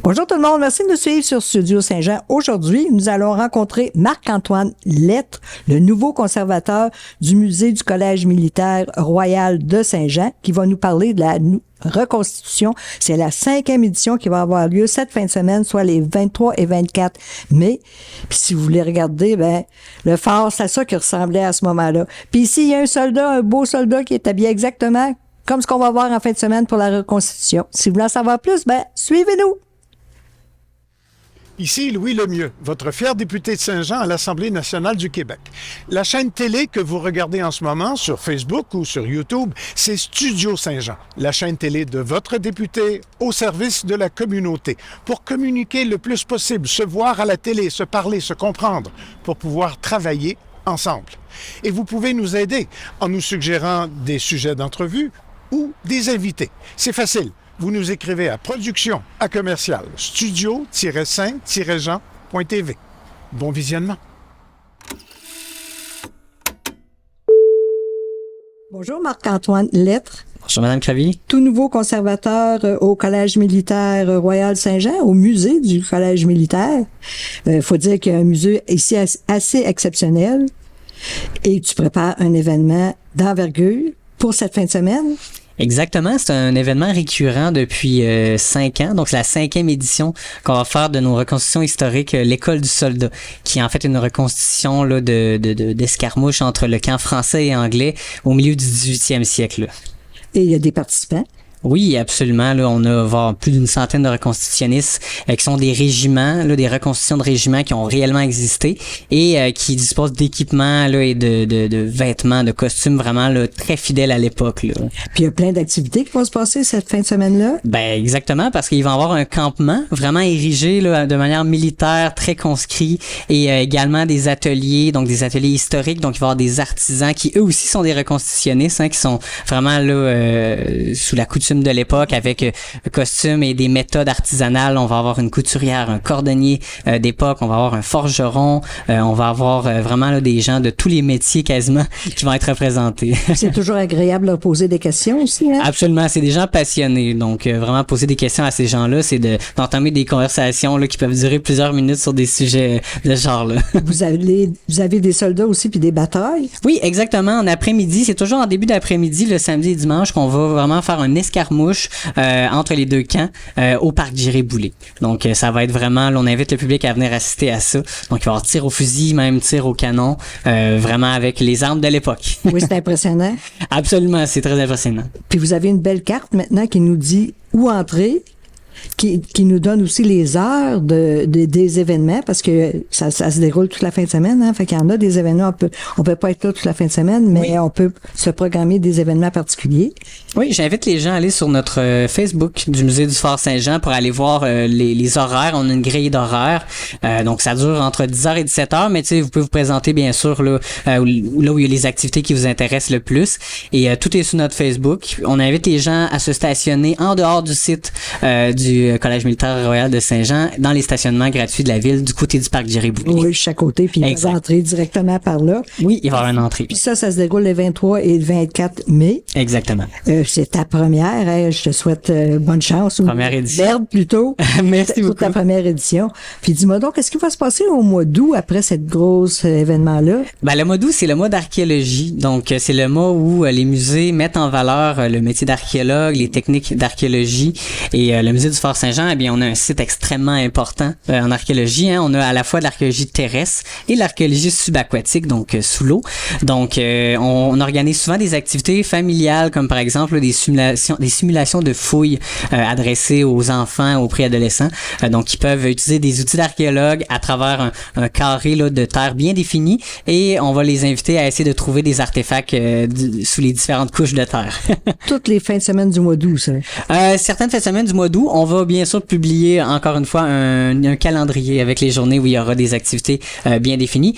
Bonjour tout le monde, merci de nous suivre sur Studio Saint-Jean. Aujourd'hui, nous allons rencontrer Marc-Antoine Lettres, le nouveau conservateur du musée du Collège militaire royal de Saint-Jean, qui va nous parler de la reconstitution. C'est la 5e édition qui va avoir lieu cette fin de semaine, soit les 23 et 24 mai. Puis si vous voulez regarder, le phare, c'est à ça qui ressemblait à ce moment-là. Puis ici, il y a un beau soldat qui est habillé exactement comme ce qu'on va voir en fin de semaine pour la reconstitution. Si vous voulez en savoir plus, suivez-nous! Ici Louis Lemieux, votre fier député de Saint-Jean à l'Assemblée nationale du Québec. La chaîne télé que vous regardez en ce moment sur Facebook ou sur YouTube, c'est Studio Saint-Jean, la chaîne télé de votre député au service de la communauté, pour communiquer le plus possible, se voir à la télé, se parler, se comprendre, pour pouvoir travailler ensemble. Et vous pouvez nous aider en nous suggérant des sujets d'entrevue ou des invités. C'est facile. Vous nous écrivez à production@studio-saint-jean.tv. Bon visionnement. Bonjour Marc-Antoine Lettres. Bonjour Madame Cravy. Tout nouveau conservateur au Collège militaire royal Saint-Jean, au musée du Collège militaire. Faut dire qu'il y a un musée ici assez exceptionnel. Et tu prépares un événement d'envergure pour cette fin de semaine. Exactement, c'est un événement récurrent depuis 5 ans, donc c'est la 5e édition qu'on va faire de nos reconstitutions historiques, l'école du soldat, qui est en fait une reconstitution là, d'escarmouche entre le camp français et anglais au milieu du 18e siècle. Et il y a des participants. Oui, absolument. Là, on a plus d'une centaine de reconstitutionnistes qui sont des régiments, là, des reconstitutions de régiments qui ont réellement existé et qui disposent d'équipements là, et de vêtements, de costumes vraiment là, très fidèles à l'époque. Là. Puis il y a plein d'activités qui vont se passer cette fin de semaine-là. Exactement, parce qu'il va y avoir un campement vraiment érigé là, de manière militaire, très conscrit, et également des ateliers, donc des ateliers historiques. Donc il va y avoir des artisans qui eux aussi sont des reconstitutionnistes, qui sont vraiment là sous la coutume de l'époque avec costumes et des méthodes artisanales. On va avoir une couturière, un cordonnier d'époque, on va avoir un forgeron, on va avoir vraiment là, des gens de tous les métiers quasiment qui vont être représentés. C'est toujours agréable de poser des questions aussi. Hein? Absolument, c'est des gens passionnés. Donc vraiment poser des questions à ces gens-là, c'est d'entamer des conversations là, qui peuvent durer plusieurs minutes sur des sujets de ce genre-là. Vous avez des soldats aussi puis des batailles? Oui, exactement. En après-midi, c'est toujours en début d'après-midi, le samedi et dimanche, qu'on va vraiment faire un escarmouche entre les deux camps au parc Giré-Boulet. Donc ça va être vraiment, là, on invite le public à venir assister à ça. Donc il va y avoir tir au fusil, même tir au canon, vraiment avec les armes de l'époque. Oui, c'est impressionnant. Absolument, c'est très impressionnant. Puis vous avez une belle carte maintenant qui nous dit où entrer. Qui nous donne aussi les heures des événements parce que ça se déroule toute la fin de semaine. Fait qu'il y en a des événements, on peut pas être là toute la fin de semaine, mais oui, on peut se programmer des événements particuliers. Oui, j'invite les gens à aller sur notre Facebook du musée du Fort Saint-Jean pour aller voir les horaires. On a une grille d'horaires. Donc ça dure entre 10h et 17h, mais tu sais, vous pouvez vous présenter bien sûr là où il y a les activités qui vous intéressent le plus. Et tout est sur notre Facebook. On invite les gens à se stationner en dehors du site du Collège militaire royal de Saint-Jean dans les stationnements gratuits de la ville du côté du parc Giré-Boulet. Oui, chaque côté, puis ils vont entrer directement par là. Oui, il va y avoir une entrée. Puis ça se déroule les 23 et 24 mai. Exactement. C'est ta première, hein? Je te souhaite bonne chance. Première édition. Merde plutôt. Merci beaucoup. Pour ta première édition. Puis dis-moi donc, qu'est-ce qui va se passer au mois d'août après cette grosse événement-là? Le mois d'août, c'est le mois d'archéologie. Donc, c'est le mois où les musées mettent en valeur le métier d'archéologue, les techniques d'archéologie. Et le musée du Fort Saint-Jean, eh bien, on a un site extrêmement important en archéologie. Hein. On a à la fois de l'archéologie terrestre et l'archéologie subaquatique, donc sous l'eau. Donc, on organise souvent des activités familiales, comme par exemple des simulations de fouilles adressées aux enfants, aux préadolescents. Donc, ils peuvent utiliser des outils d'archéologue à travers un carré là, de terre bien défini, et on va les inviter à essayer de trouver des artefacts sous les différentes couches de terre. Toutes les fins de semaine du mois d'août, ça? Certaines fins de semaine du mois d'août, on va bien sûr publier encore une fois un calendrier avec les journées où il y aura des activités bien définies.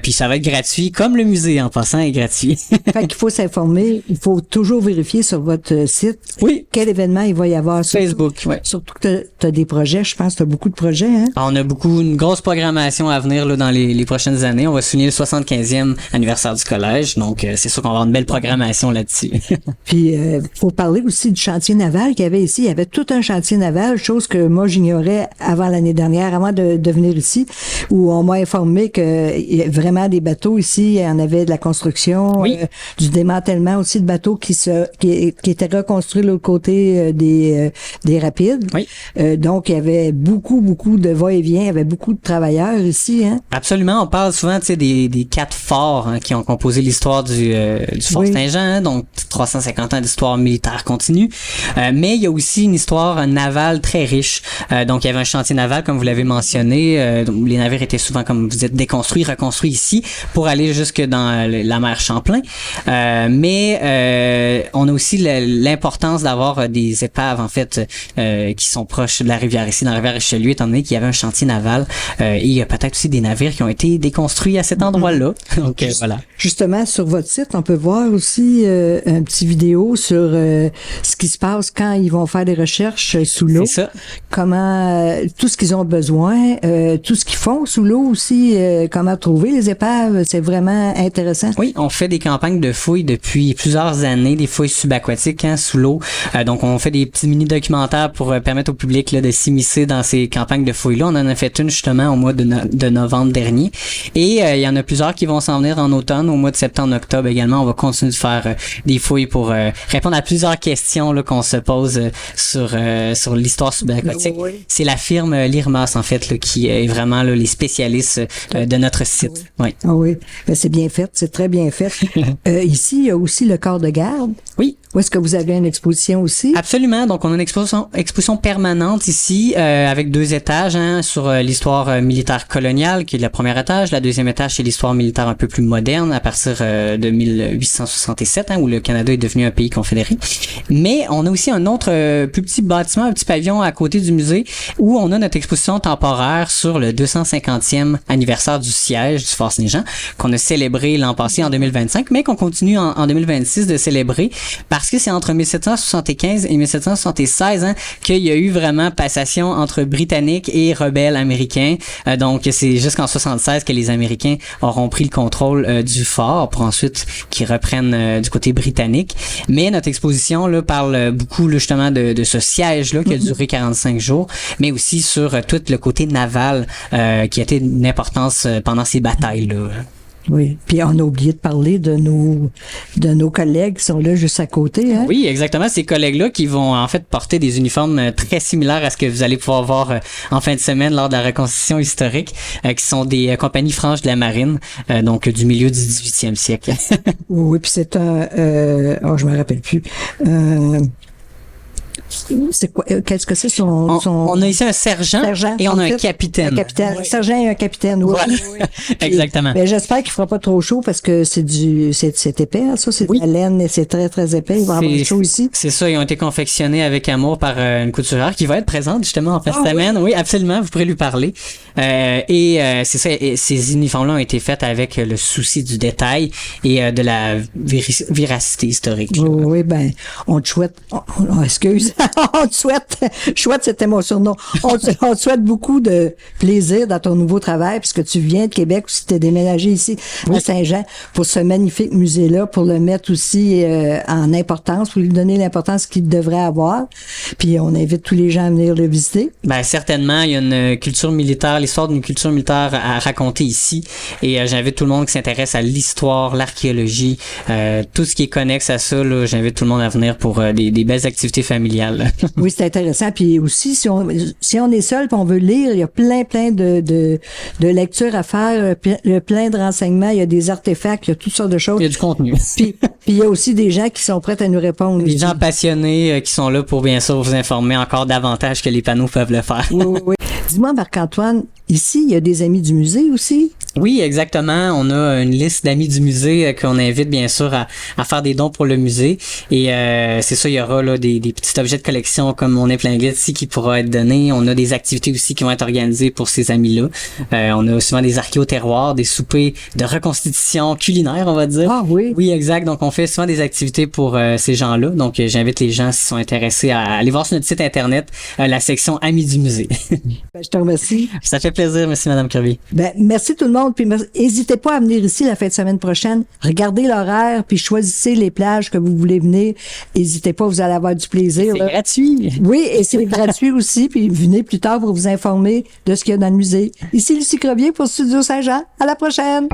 Puis ça va être gratuit, comme le musée en passant est gratuit. Fait qu'il faut s'informer, il faut toujours vérifier sur votre site quel événement il va y avoir. Facebook, oui. Surtout que tu as des projets, je pense que tu as beaucoup de projets. Hein? On a une grosse programmation à venir là, dans les prochaines années. On va souligner le 75e anniversaire du collège, donc c'est sûr qu'on va avoir une belle programmation là-dessus. Puis faut parler aussi du chantier naval qu'il y avait ici. Il y avait tout un chantier naval, chose que moi j'ignorais avant l'année dernière, avant de venir ici, où on m'a informé que il y a vraiment des bateaux ici, il y en avait de la construction, Oui. du démantèlement aussi de bateaux qui étaient reconstruits de l'autre côté des rapides. Oui. Donc il y avait beaucoup de va-et-vient, il y avait beaucoup de travailleurs ici, hein. Absolument, on parle souvent, tu sais, des 4 forts hein, qui ont composé l'histoire du Fort Oui. Saint-Jean, hein, donc 350 ans d'histoire militaire continue. Mais il y a aussi une histoire navale très riche. Donc il y avait un chantier naval, comme vous l'avez mentionné. Donc, les navires étaient souvent, comme vous dites, déconstruits, reconstruits ici pour aller jusque dans la mer Champlain. Mais on a aussi l'importance d'avoir des épaves, en fait, qui sont proches de la rivière ici, dans la rivière Richelieu, étant donné qu'il y avait un chantier naval. Et il y a peut-être aussi des navires qui ont été déconstruits à cet endroit-là. Donc voilà. Justement, sur votre site, on peut voir aussi un petit vidéo sur ce qui se passe quand ils vont faire des recherches sous l'eau. C'est ça. Comment tout ce qu'ils ont besoin, tout ce qu'ils font sous l'eau aussi, comment trouver les épaves, c'est vraiment intéressant. Oui, on fait des campagnes de fouilles depuis plusieurs années, des fouilles subaquatiques hein, sous l'eau. Donc on fait des petits mini-documentaires pour permettre au public là, de s'immiscer dans ces campagnes de fouilles-là. On en a fait une justement au mois de novembre dernier. Et il y en a plusieurs qui vont s'en venir en automne, au mois de septembre-octobre également. On va continuer de faire des fouilles pour répondre à plusieurs questions là, qu'on se pose sur l'histoire subaquatique. Oui. C'est la firme Lirmas, en fait, là, qui est vraiment là, les spécialistes de notre site. Oui. Ah oui, ben, c'est bien fait, c'est très bien fait. Ici, il y a aussi le corps de garde. Oui. Où est-ce que vous avez une exposition aussi? Absolument. Donc, on a une exposition permanente ici avec 2 étages hein, sur l'histoire militaire coloniale, qui est le premier étage. La deuxième étage, c'est l'histoire militaire un peu plus moderne à partir de 1867, hein, où le Canada est devenu un pays confédéré. Mais on a aussi un autre plus petit bâtiment, un petit pavillon à côté du musée, où on a notre exposition temporaire sur le 250e anniversaire du siège du Fort Saint-Jean, qu'on a célébré l'an passé en 2025, mais qu'on continue en 2026 de célébrer parce que c'est entre 1775 et 1776 hein, qu'il y a eu vraiment passation entre Britanniques et rebelles américains. Donc c'est jusqu'en 76 que les Américains auront pris le contrôle du fort pour ensuite qu'ils reprennent du côté britannique. Mais notre exposition là parle beaucoup là, justement de ce siège là qui a duré 45 jours, mais aussi sur tout le côté naval qui a été une importance pendant ces batailles là. Oui. Puis on a oublié de parler de nos collègues qui sont là juste à côté, hein? Oui, exactement. Ces collègues-là qui vont en fait porter des uniformes très similaires à ce que vous allez pouvoir voir en fin de semaine lors de la reconstitution historique, qui sont des compagnies franches de la marine, donc du milieu du 18e siècle. Oui, puis c'est je me rappelle plus. C'est quoi? Qu'est-ce que c'est son... On a ici un sergent et on a un capitaine. Un capitaine. Un sergent et un capitaine, oui. Voilà. Exactement. Mais j'espère qu'il fera pas trop chaud parce que c'est épais, hein, ça. C'est de la laine et c'est très, très épais. Il va y avoir chaud ici. C'est ça. Ils ont été confectionnés avec amour par une couturière qui va être présente justement en fin de semaine. Oui, absolument. Vous pourrez lui parler. C'est ça. Et ces uniformes-là ont été faits avec le souci du détail et de la véracité historique. Oui, ben, on te souhaite, excuse, on te souhaite, chouette, c'était mon surnom. On te souhaite beaucoup de plaisir dans ton nouveau travail, puisque tu viens de Québec, aussi t'es déménagé ici à Saint-Jean pour ce magnifique musée-là, pour le mettre aussi en importance, pour lui donner l'importance qu'il devrait avoir. Puis on invite tous les gens à venir le visiter. Ben certainement, il y a une culture militaire, l'histoire d'une culture militaire à raconter ici, et j'invite tout le monde qui s'intéresse à l'histoire, l'archéologie, tout ce qui est connexe à ça. Là, j'invite tout le monde à venir pour des belles activités familiales. Oui, c'est intéressant. Puis aussi, si on est seul, puis on veut lire, il y a plein de lectures à faire, plein de renseignements. Il y a des artefacts, il y a toutes sortes de choses. Il y a du contenu. Puis il y a aussi des gens qui sont prêts à nous répondre. Des gens passionnés qui sont là pour bien sûr vous informer encore davantage que les panneaux peuvent le faire. Oui. Dis-moi, Marc-Antoine, ici, il y a des amis du musée aussi? Oui, exactement. On a une liste d'amis du musée qu'on invite bien sûr à faire des dons pour le musée. Et c'est ça, il y aura là des petits objets de collection comme mon épinglette ici qui pourra être donné. On a des activités aussi qui vont être organisées pour ces amis-là. On a souvent des archéoterroirs, des soupers de reconstitution culinaire, on va dire. Ah oui? Oui, exact. Donc on fait souvent des activités pour ces gens-là. Donc j'invite les gens s'ils sont intéressés à aller voir sur notre site internet la section Amis du musée. Ben, je te remercie. Ça fait plaisir. plaisir. Merci, Madame Kirby. Ben, merci tout le monde. Puis n'hésitez pas à venir ici la fin de semaine prochaine. Regardez l'horaire, puis choisissez les plages que vous voulez venir. N'hésitez pas, vous allez avoir du plaisir. C'est là. gratuit. Oui, et c'est gratuit aussi. Puis venez plus tard pour vous informer de ce qu'il y a dans le musée. Ici Lucie Crevier pour Studio Saint-Jean. À la prochaine!